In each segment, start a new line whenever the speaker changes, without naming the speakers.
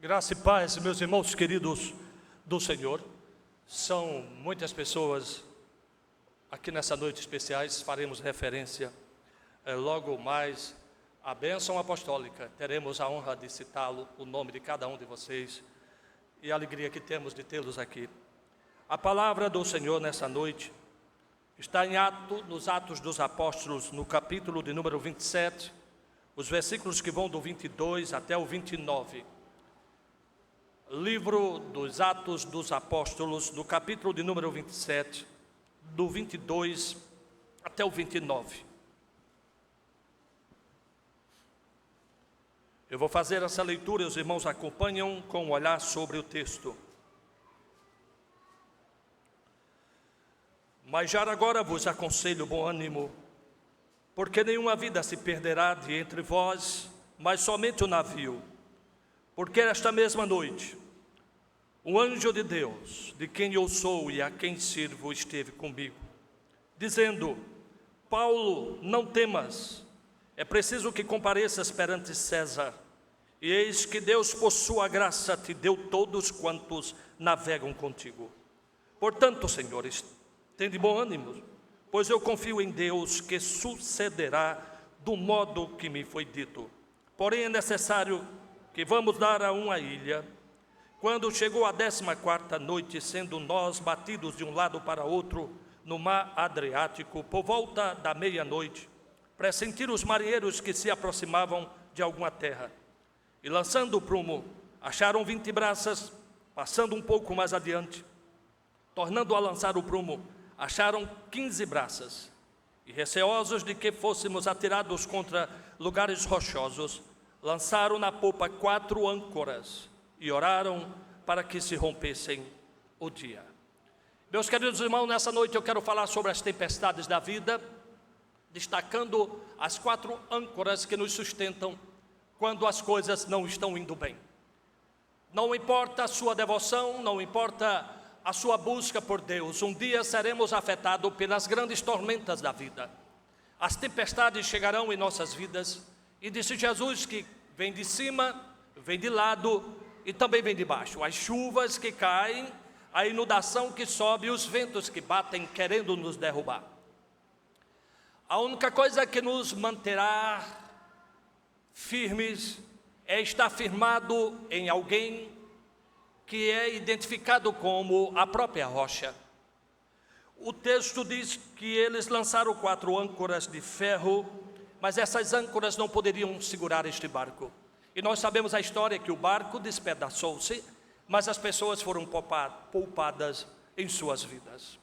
Graça e paz, meus irmãos queridos do Senhor. São muitas pessoas aqui nessa noite especiais. Faremos referência logo mais à bênção apostólica. Teremos a honra de citá-lo, o nome de cada um de vocês e a alegria que temos de tê-los aqui. A palavra do Senhor nessa noite está nos Atos dos Apóstolos, no capítulo de número 27, os versículos que vão do 22 até o 29. Livro dos Atos dos Apóstolos, no capítulo de número 27, do 22 até o 29. Eu vou fazer essa leitura e os irmãos acompanham com um olhar sobre o texto. Mas já agora vos aconselho bom ânimo, porque nenhuma vida se perderá de entre vós, mas somente o navio. Porque esta mesma noite, um anjo de Deus, de quem eu sou e a quem sirvo, esteve comigo, dizendo: Paulo, não temas, é preciso que compareças perante César, e eis que Deus, por sua graça, te deu todos quantos navegam contigo. Portanto, senhores, tende bom ânimo, pois eu confio em Deus que sucederá do modo que me foi dito. Porém, é necessário que vamos dar a uma ilha. Quando chegou a 14ª noite, sendo nós batidos de um lado para outro no mar Adriático, por volta da meia-noite, pressentiram os marinheiros que se aproximavam de alguma terra. E lançando o prumo, acharam 20 braças. Passando um pouco mais adiante, tornando a lançar o prumo, acharam 15 braças. E receosos de que fôssemos atirados contra lugares rochosos, lançaram na popa 4 âncoras e oraram para que se rompessem o dia. Meus queridos irmãos, nessa noite eu quero falar sobre as tempestades da vida, destacando as 4 âncoras que nos sustentam quando as coisas não estão indo bem. Não importa a sua devoção, não importa a sua busca por Deus, um dia seremos afetados pelas grandes tormentas da vida. As tempestades chegarão em nossas vidas, e disse Jesus que vem de cima, vem de lado e também vem de baixo. As chuvas que caem, a inundação que sobe e os ventos que batem querendo nos derrubar. A única coisa que nos manterá firmes é estar firmado em alguém que é identificado como a própria rocha. O texto diz que eles lançaram 4 âncoras de ferro, mas essas âncoras não poderiam segurar este barco. E nós sabemos a história que o barco despedaçou-se, mas as pessoas foram poupadas em suas vidas.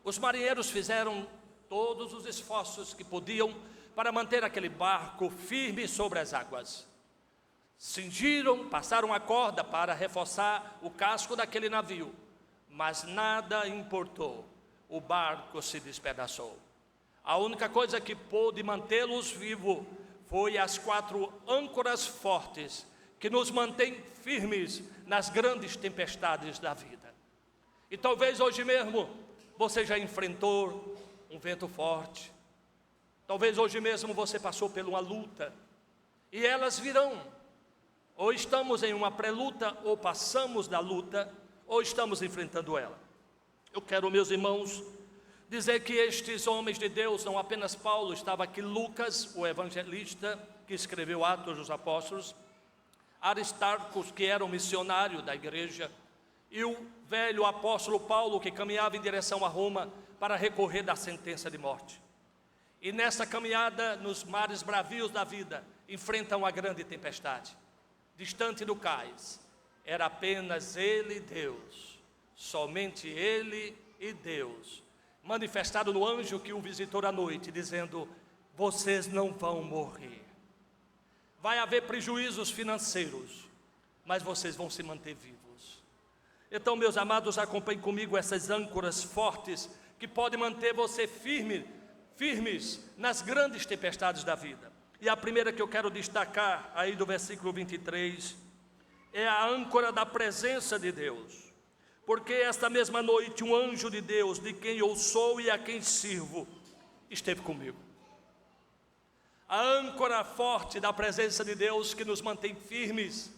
Os marinheiros fizeram todos os esforços que podiam para manter aquele barco firme sobre as águas. Cingiram, passaram a corda para reforçar o casco daquele navio, mas nada importou, o barco se despedaçou. A única coisa que pôde mantê-los vivos foi as 4 âncoras fortes que nos mantêm firmes nas grandes tempestades da vida. E talvez hoje mesmo você já enfrentou um vento forte, talvez hoje mesmo você passou por uma luta, e elas virão. Ou estamos em uma pré-luta, ou passamos da luta, ou estamos enfrentando ela. Eu quero, meus irmãos, dizer que estes homens de Deus, não apenas Paulo, estava aqui Lucas, o evangelista, que escreveu Atos dos Apóstolos, Aristarco, que era um missionário da igreja, e o velho apóstolo Paulo, que caminhava em direção a Roma para recorrer da sentença de morte. E nessa caminhada, nos mares bravios da vida, enfrentam uma grande tempestade. Distante do cais, era apenas ele e Deus, somente ele e Deus, manifestado no anjo que o visitou à noite, dizendo: vocês não vão morrer. Vai haver prejuízos financeiros, mas vocês vão se manter vivos. Então, meus amados, acompanhem comigo essas âncoras fortes que podem manter você firmes nas grandes tempestades da vida. E a primeira que eu quero destacar, aí do versículo 23, é a âncora da presença de Deus. Porque esta mesma noite, um anjo de Deus, de quem eu sou e a quem sirvo, esteve comigo. A âncora forte da presença de Deus que nos mantém firmes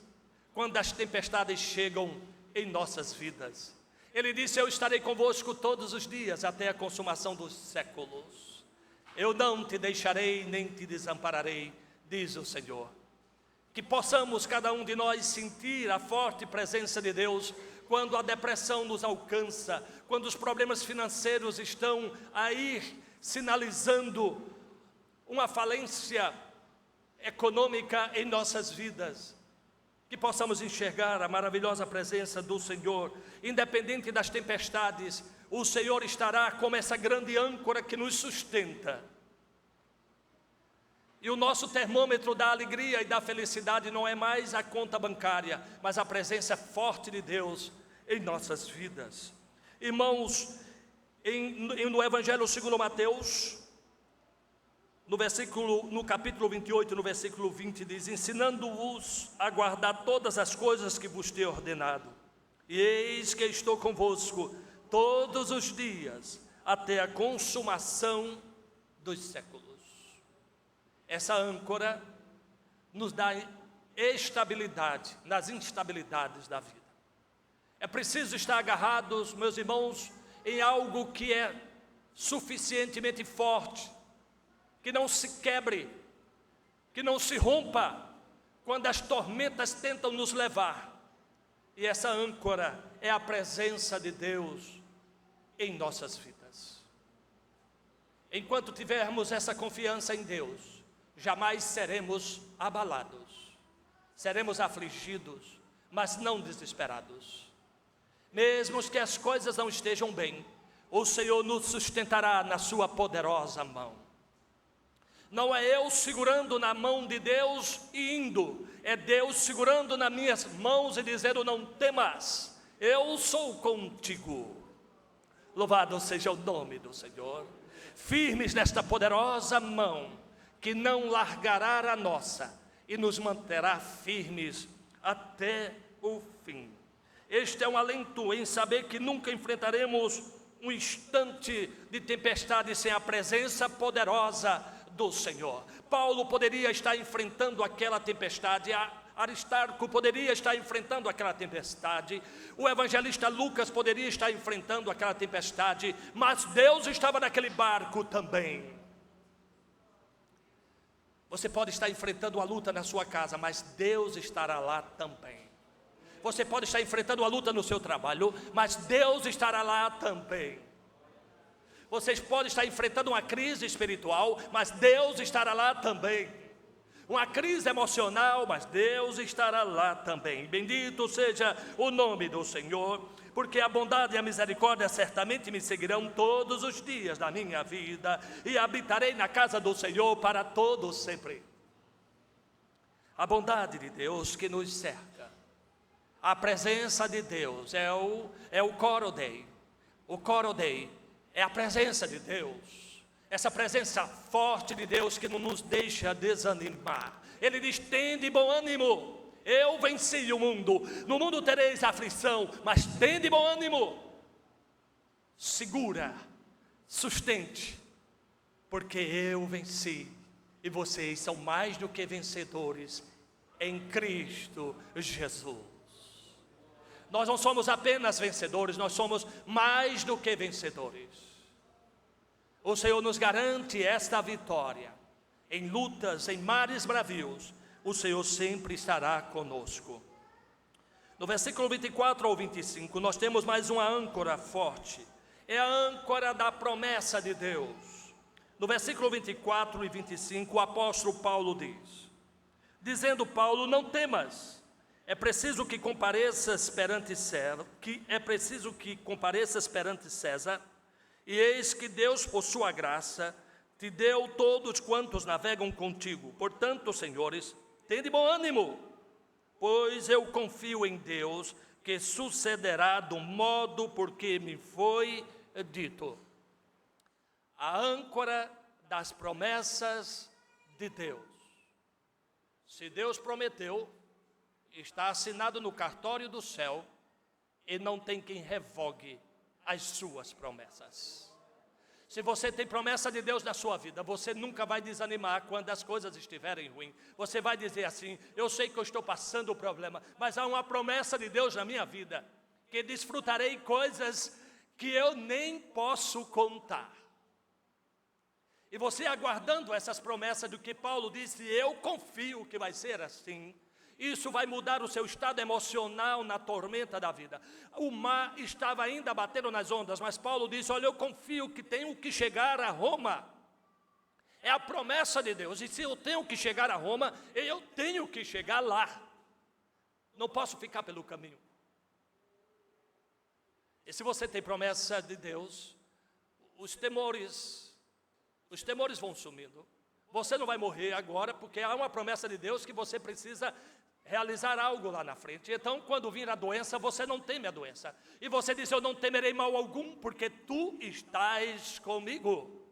quando as tempestades chegam em nossas vidas. Ele disse: eu estarei convosco todos os dias até a consumação dos séculos. Eu não te deixarei nem te desampararei, diz o Senhor. Que possamos cada um de nós sentir a forte presença de Deus quando a depressão nos alcança, quando os problemas financeiros estão aí sinalizando uma falência econômica em nossas vidas. Que possamos enxergar a maravilhosa presença do Senhor, independente das tempestades. O Senhor estará como essa grande âncora que nos sustenta. E o nosso termômetro da alegria e da felicidade não é mais a conta bancária, mas a presença forte de Deus em nossas vidas. Irmãos, no Evangelho segundo Mateus, no capítulo 28, no versículo 20, diz: ensinando-vos a guardar todas as coisas que vos tenho ordenado. E eis que estou convosco todos os dias, até a consumação dos séculos. Essa âncora nos dá estabilidade nas instabilidades da vida. É preciso estar agarrados, meus irmãos, em algo que é suficientemente forte, que não se quebre, que não se rompa quando as tormentas tentam nos levar. E essa âncora é a presença de Deus em nossas vidas. Enquanto tivermos essa confiança em Deus, jamais seremos abalados, seremos afligidos, mas não desesperados. Mesmo que as coisas não estejam bem, o Senhor nos sustentará na sua poderosa mão. Não é eu segurando na mão de Deus e indo, é Deus segurando nas minhas mãos e dizendo: não temas, eu sou contigo. Louvado seja o nome do Senhor. Firmes nesta poderosa mão, que não largará a nossa e nos manterá firmes até o fim. Este é um alento em saber que nunca enfrentaremos um instante de tempestade sem a presença poderosa do Senhor. Paulo poderia estar enfrentando aquela tempestade, Aristarco poderia estar enfrentando aquela tempestade, o evangelista Lucas poderia estar enfrentando aquela tempestade, mas Deus estava naquele barco também. Você pode estar enfrentando uma luta na sua casa, mas Deus estará lá também. Você pode estar enfrentando uma luta no seu trabalho, mas Deus estará lá também. Vocês podem estar enfrentando uma crise espiritual, mas Deus estará lá também. Uma crise emocional, mas Deus estará lá também. Bendito seja o nome do Senhor, porque a bondade e a misericórdia certamente me seguirão todos os dias da minha vida, e habitarei na casa do Senhor para todos sempre. A bondade de Deus que nos cerca, a presença de Deus é o Coro Dei. O Coro Dei é a presença de Deus, essa presença forte de Deus que não nos deixa desanimar. Ele diz: tende bom ânimo, eu venci o mundo. No mundo tereis aflição, mas tende bom ânimo. Segura, sustente, porque eu venci, e vocês são mais do que vencedores em Cristo Jesus. Nós não somos apenas vencedores, nós somos mais do que vencedores. O Senhor nos garante esta vitória. Em lutas, em mares bravios, o Senhor sempre estará conosco. No versículo 24 ao 25, nós temos mais uma âncora forte. É a âncora da promessa de Deus. No versículo 24 e 25, o apóstolo Paulo diz: dizendo Paulo: não temas, é preciso que compareças perante César, e eis que Deus, por sua graça, te deu todos quantos navegam contigo. Portanto, senhores, tende bom ânimo, pois eu confio em Deus, que sucederá do modo porque me foi dito. A âncora das promessas de Deus. Se Deus prometeu, está assinado no cartório do céu, e não tem quem revogue as suas promessas. Se você tem promessa de Deus na sua vida, você nunca vai desanimar quando as coisas estiverem ruins. Você vai dizer assim: eu sei que eu estou passando o problema, mas há uma promessa de Deus na minha vida, que desfrutarei coisas que eu nem posso contar. E você aguardando essas promessas do que Paulo disse, eu confio que vai ser assim. Isso vai mudar o seu estado emocional na tormenta da vida. O mar estava ainda batendo nas ondas, mas Paulo disse: olha, eu confio que tenho que chegar a Roma. É a promessa de Deus, e se eu tenho que chegar a Roma, eu tenho que chegar lá. Não posso ficar pelo caminho. E se você tem promessa de Deus, os temores vão sumindo. Você não vai morrer agora, porque há uma promessa de Deus que você precisa realizar algo lá na frente. Então, quando vir a doença, você não teme a doença. E você diz: eu não temerei mal algum, porque tu estás comigo.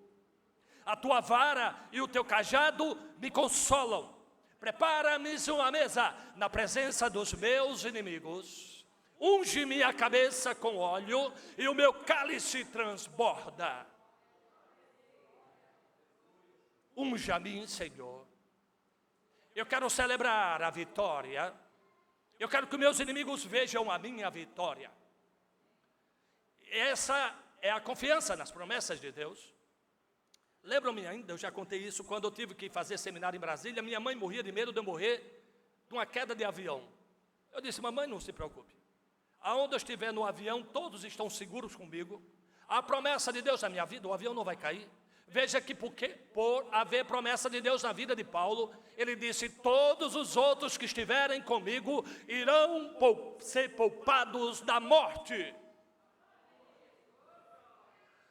A tua vara e o teu cajado me consolam. Prepara-me uma mesa na presença dos meus inimigos. Unge-me a cabeça com óleo e o meu cálice transborda. Unja a mim, Senhor. Eu quero celebrar a vitória. Eu quero que meus inimigos vejam a minha vitória. Essa é a confiança nas promessas de Deus. Lembram-me ainda, eu já contei isso, quando eu tive que fazer seminário em Brasília, minha mãe morria de medo de eu morrer de uma queda de avião. Eu disse: mamãe, não se preocupe. Aonde eu estiver no avião, todos estão seguros comigo. A promessa de Deus na minha vida, o avião não vai cair. Veja que por haver promessa de Deus na vida de Paulo, ele disse: todos os outros que estiverem comigo irão ser poupados da morte.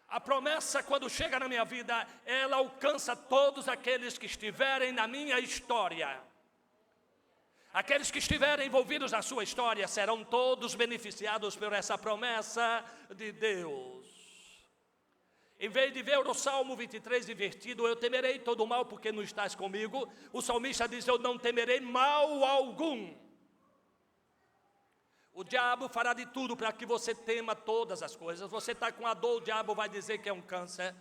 A promessa, quando chega na minha vida, ela alcança todos aqueles que estiverem na minha história. Aqueles que estiverem envolvidos na sua história serão todos beneficiados por essa promessa de Deus. Em vez de ver o Salmo 23 invertido, eu temerei todo o mal porque não estás comigo, o salmista diz: eu não temerei mal algum. O diabo fará de tudo para que você tema todas as coisas. Você está com a dor, o diabo vai dizer que é um câncer.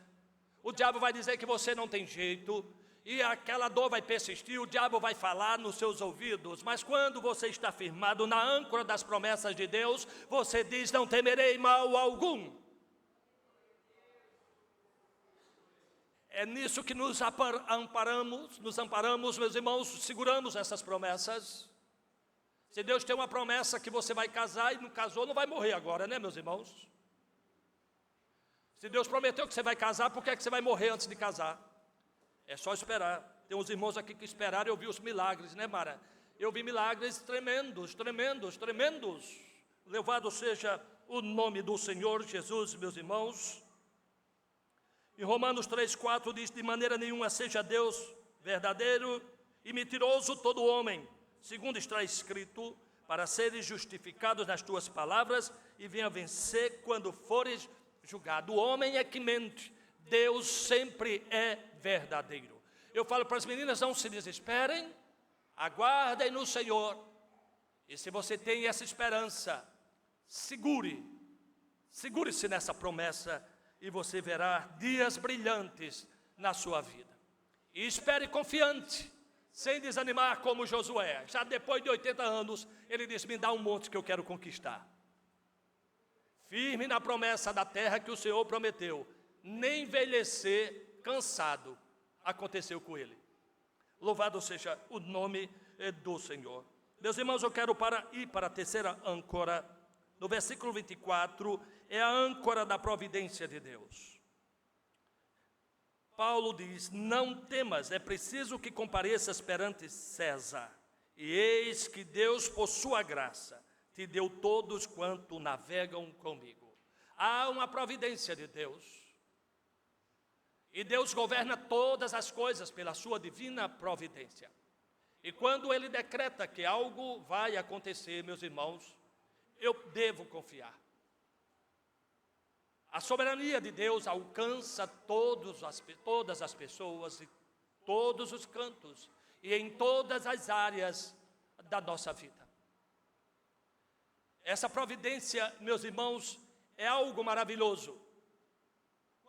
O diabo vai dizer que você não tem jeito. E aquela dor vai persistir, o diabo vai falar nos seus ouvidos. Mas quando você está firmado na âncora das promessas de Deus, você diz: não temerei mal algum. É nisso que nos amparamos, meus irmãos, seguramos essas promessas. Se Deus tem uma promessa que você vai casar e não casou, não vai morrer agora, né, meus irmãos? Se Deus prometeu que você vai casar, por que é que você vai morrer antes de casar? É só esperar. Tem uns irmãos aqui que esperaram e eu vi os milagres, né, Mara? Eu vi milagres tremendos. Louvado seja o nome do Senhor Jesus, meus irmãos. Em Romanos 3,4 diz: de maneira nenhuma seja Deus verdadeiro e mentiroso todo homem, segundo está escrito, para seres justificados nas tuas palavras e venha vencer quando fores julgado. O homem é que mente, Deus sempre é verdadeiro. Eu falo para as meninas: não se desesperem, aguardem no Senhor. E se você tem essa esperança, segure-se nessa promessa e você verá dias brilhantes na sua vida. E espere confiante, sem desanimar como Josué. Já depois de 80 anos, ele disse: me dá um monte que eu quero conquistar. Firme na promessa da terra que o Senhor prometeu. Nem envelhecer cansado aconteceu com ele. Louvado seja o nome do Senhor. Meus irmãos, eu quero ir para a terceira âncora. No versículo 24, é a âncora da providência de Deus. Paulo diz: não temas, é preciso que compareças perante César. E eis que Deus, por sua graça, te deu todos quanto navegam comigo. Há uma providência de Deus. E Deus governa todas as coisas pela sua divina providência. E quando Ele decreta que algo vai acontecer, meus irmãos, eu devo confiar. A soberania de Deus alcança todas as pessoas, e todos os cantos, e em todas as áreas da nossa vida. Essa providência, meus irmãos, é algo maravilhoso.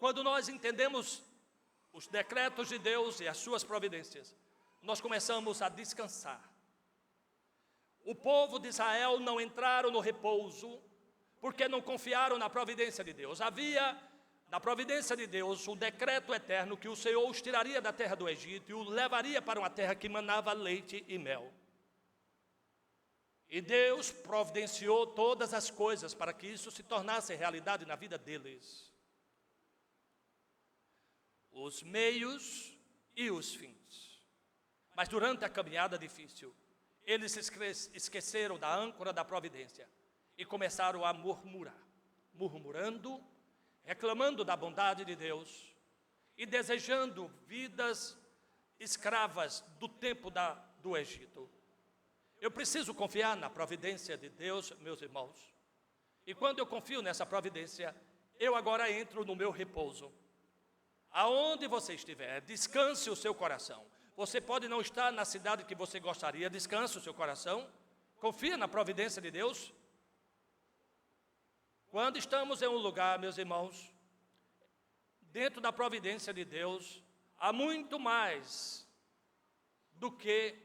Quando nós entendemos os decretos de Deus e as suas providências, nós começamos a descansar. O povo de Israel não entraram no repouso, porque não confiaram na providência de Deus. Havia, na providência de Deus, o decreto eterno que o Senhor os tiraria da terra do Egito e o levaria para uma terra que manava leite e mel. E Deus providenciou todas as coisas para que isso se tornasse realidade na vida deles. Os meios e os fins. Mas durante a caminhada difícil, eles esqueceram da âncora da providência e começaram a murmurar, murmurando, reclamando da bondade de Deus e desejando vidas escravas do tempo do Egito. Eu preciso confiar na providência de Deus, meus irmãos. E quando eu confio nessa providência, eu agora entro no meu repouso. Aonde você estiver, descanse o seu coração. Você pode não estar na cidade que você gostaria, descanse o seu coração. Confia na providência de Deus. Quando estamos em um lugar, meus irmãos, dentro da providência de Deus, há muito mais do que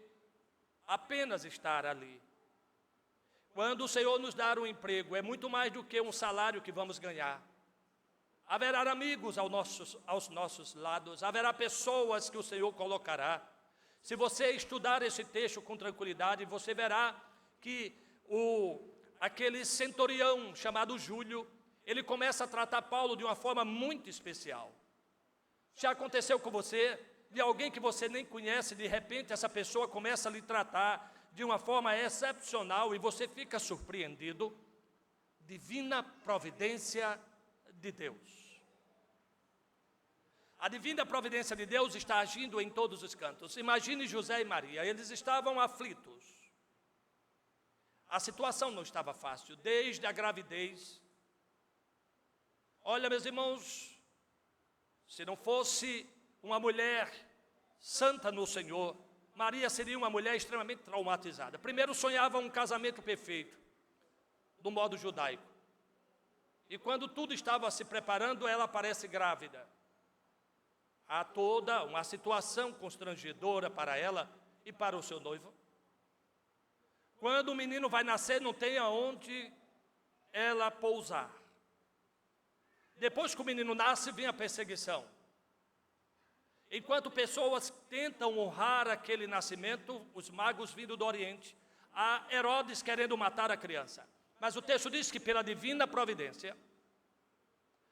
apenas estar ali. Quando o Senhor nos dar um emprego, é muito mais do que um salário que vamos ganhar. Haverá amigos aos nossos lados, haverá pessoas que o Senhor colocará. Se você estudar esse texto com tranquilidade, você verá que aquele centurião chamado Júlio, ele começa a tratar Paulo de uma forma muito especial. Já aconteceu com você, de alguém que você nem conhece, de repente essa pessoa começa a lhe tratar de uma forma excepcional e você fica surpreendido? Divina providência de Deus. A divina providência de Deus está agindo em todos os cantos. Imagine José e Maria, eles estavam aflitos. A situação não estava fácil, desde a gravidez. Olha, meus irmãos, se não fosse uma mulher santa no Senhor, Maria seria uma mulher extremamente traumatizada. Primeiro sonhava um casamento perfeito, do modo judaico. E quando tudo estava se preparando, ela aparece grávida. Há toda uma situação constrangedora para ela e para o seu noivo. Quando o menino vai nascer, não tem aonde ela pousar. Depois que o menino nasce, vem a perseguição. Enquanto pessoas tentam honrar aquele nascimento, os magos vindo do Oriente, há Herodes querendo matar a criança. Mas o texto diz que pela divina providência,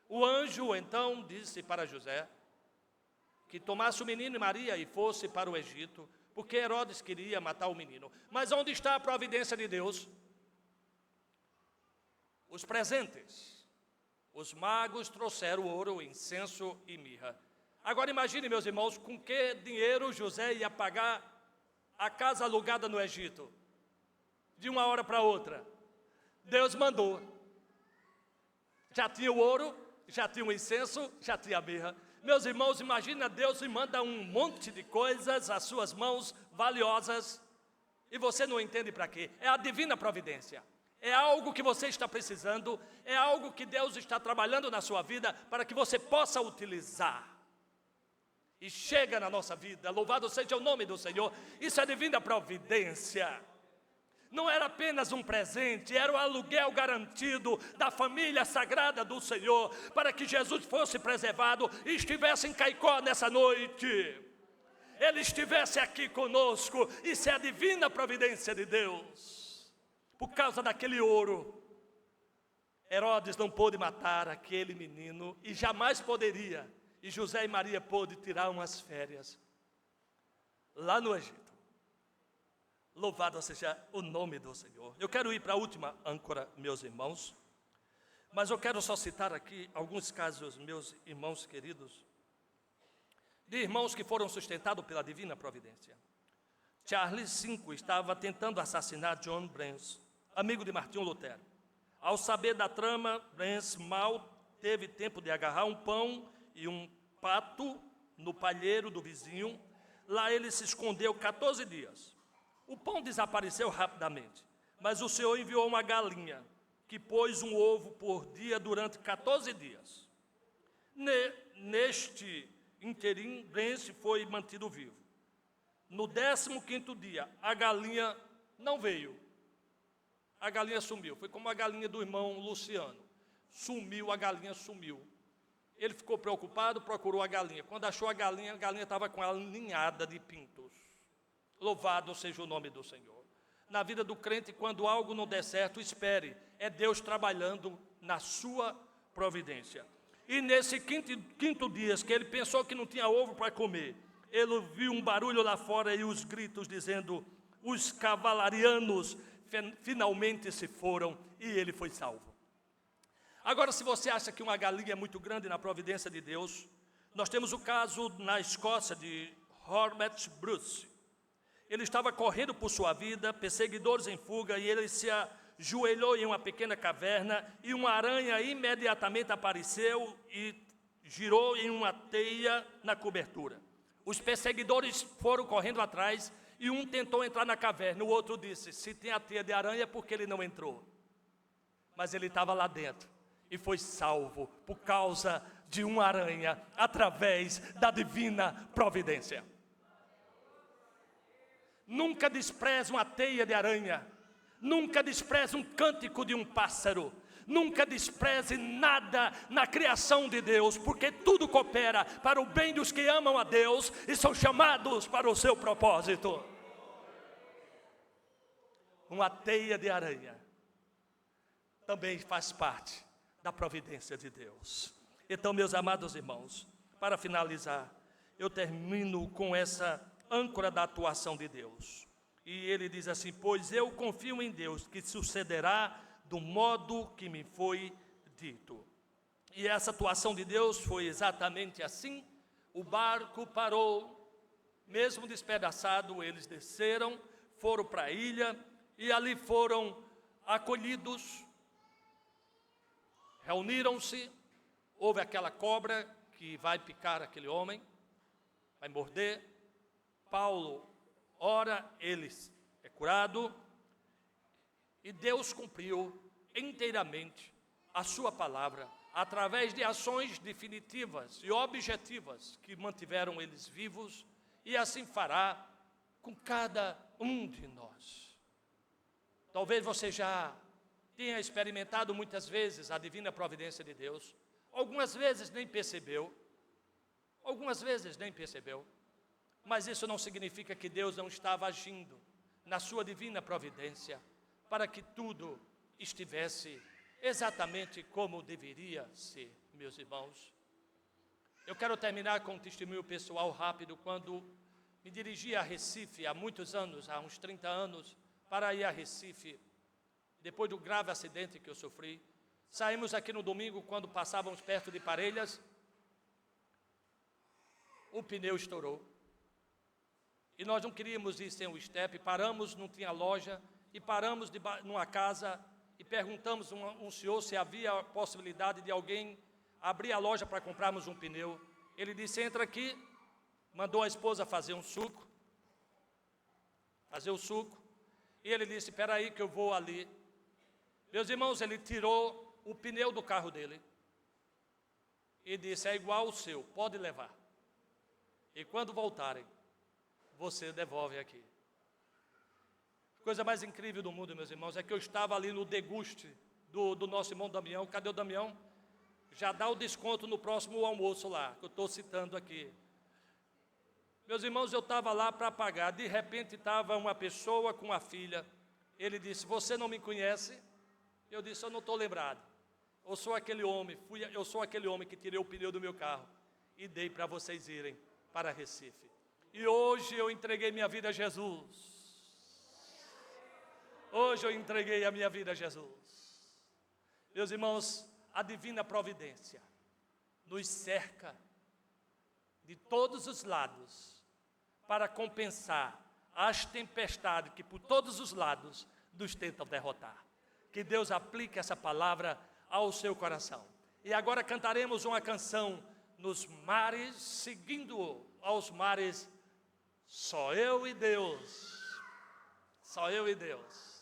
o anjo então disse para José que tomasse o menino e Maria e fosse para o Egito, porque Herodes queria matar o menino. Mas onde está a providência de Deus? Os presentes. Os magos trouxeram ouro, incenso e mirra. Agora imagine, meus irmãos, com que dinheiro José ia pagar a casa alugada no Egito? De uma hora para outra. Deus mandou. Já tinha o ouro, já tinha o incenso, já tinha a mirra. Meus irmãos, imagina Deus e manda um monte de coisas às suas mãos valiosas e você não entende para quê. É a divina providência. É algo que você está precisando, é algo que Deus está trabalhando na sua vida para que você possa utilizar. E chega na nossa vida, louvado seja o nome do Senhor. Isso é divina providência. Não era apenas um presente, era o aluguel garantido da família sagrada do Senhor, para que Jesus fosse preservado e estivesse em Caicó nessa noite. Ele estivesse aqui conosco, isso é a divina providência de Deus. Por causa daquele ouro, Herodes não pôde matar aquele menino e jamais poderia. E José e Maria pôde tirar umas férias lá no Egito. Louvado seja o nome do Senhor. Eu quero ir para a última âncora, meus irmãos, mas eu quero só citar aqui alguns casos, meus irmãos queridos, de irmãos que foram sustentados pela divina providência. Charles V estava tentando assassinar John Brenz, amigo de Martinho Lutero. Ao saber da trama, Brenz mal teve tempo de agarrar um pão e um pato no palheiro do vizinho. Lá ele se escondeu 14 dias. O pão desapareceu rapidamente, mas o Senhor enviou uma galinha, que pôs um ovo por dia durante 14 dias. Neste interim, Brence foi mantido vivo. No 15º dia, a galinha não veio. A galinha sumiu. Foi como a galinha do irmão Luciano. Sumiu, a galinha sumiu. Ele ficou preocupado, procurou a galinha. Quando achou a galinha estava com ela ninhada de pintos. Louvado seja o nome do Senhor. Na vida do crente, quando algo não der certo, espere. É Deus trabalhando na sua providência. E nesse quinto dia, que ele pensou que não tinha ovo para comer, ele ouviu um barulho lá fora e os gritos dizendo: os cavalarianos finalmente se foram, e ele foi salvo. Agora, se você acha que uma galinha é muito grande na providência de Deus, nós temos o caso na Escócia de Hormet Bruce. Ele estava correndo por sua vida, perseguidores em fuga, e ele se ajoelhou em uma pequena caverna, e uma aranha imediatamente apareceu e girou em uma teia na cobertura. Os perseguidores foram correndo atrás, e um tentou entrar na caverna, o outro disse: se tem a teia de aranha é porque ele não entrou. Mas ele estava lá dentro, e foi salvo por causa de uma aranha, através da divina providência. Nunca despreze uma teia de aranha, nunca despreze um cântico de um pássaro, nunca despreze nada na criação de Deus, porque tudo coopera para o bem dos que amam a Deus e são chamados para o seu propósito. Uma teia de aranha também faz parte da providência de Deus. Então, meus amados irmãos, para finalizar, eu termino com essa âncora da atuação de Deus. E ele diz assim: pois eu confio em Deus, que sucederá do modo que me foi dito. E essa atuação de Deus foi exatamente assim. O barco parou, mesmo despedaçado, eles desceram, foram para a ilha, e ali foram acolhidos, reuniram-se, houve aquela cobra que vai picar aquele homem, vai morder. Paulo ora, ele é curado, e Deus cumpriu inteiramente a sua palavra, através de ações definitivas e objetivas que mantiveram eles vivos, e assim fará com cada um de nós. Talvez você já tenha experimentado muitas vezes a divina providência de Deus, algumas vezes nem percebeu, mas isso não significa que Deus não estava agindo na sua divina providência, para que tudo estivesse exatamente como deveria ser, meus irmãos. Eu quero terminar com um testemunho pessoal rápido. Quando me dirigi a Recife há muitos anos, há uns 30 anos, para ir a Recife, depois do grave acidente que eu sofri, saímos aqui no domingo, quando passávamos perto de Parelhas, o pneu estourou. E nós não queríamos ir sem o estepe, paramos, não tinha loja, e paramos numa casa e perguntamos a um senhor se havia a possibilidade de alguém abrir a loja para comprarmos um pneu. Ele disse: entra aqui, mandou a esposa fazer o suco, e ele disse: espera aí que eu vou ali. Meus irmãos, ele tirou o pneu do carro dele e disse: é igual ao seu, pode levar. E quando voltarem, você devolve aqui. A coisa mais incrível do mundo, meus irmãos, é que eu estava ali no deguste do nosso irmão Damião. Cadê o Damião? Já dá o desconto no próximo almoço lá, que eu estou citando aqui. Meus irmãos, eu estava lá para pagar. De repente estava uma pessoa com a filha. Ele disse: você não me conhece? Eu disse: eu não estou lembrado. Eu sou aquele homem que tirei o pneu do meu carro e dei para vocês irem para Recife. E hoje eu entreguei minha vida a Jesus. Hoje eu entreguei a minha vida a Jesus. Meus irmãos, a divina providência nos cerca de todos os lados para compensar as tempestades que por todos os lados nos tentam derrotar. Que Deus aplique essa palavra ao seu coração. E agora cantaremos uma canção: nos mares, seguindo aos mares, só eu e Deus. Só eu e Deus.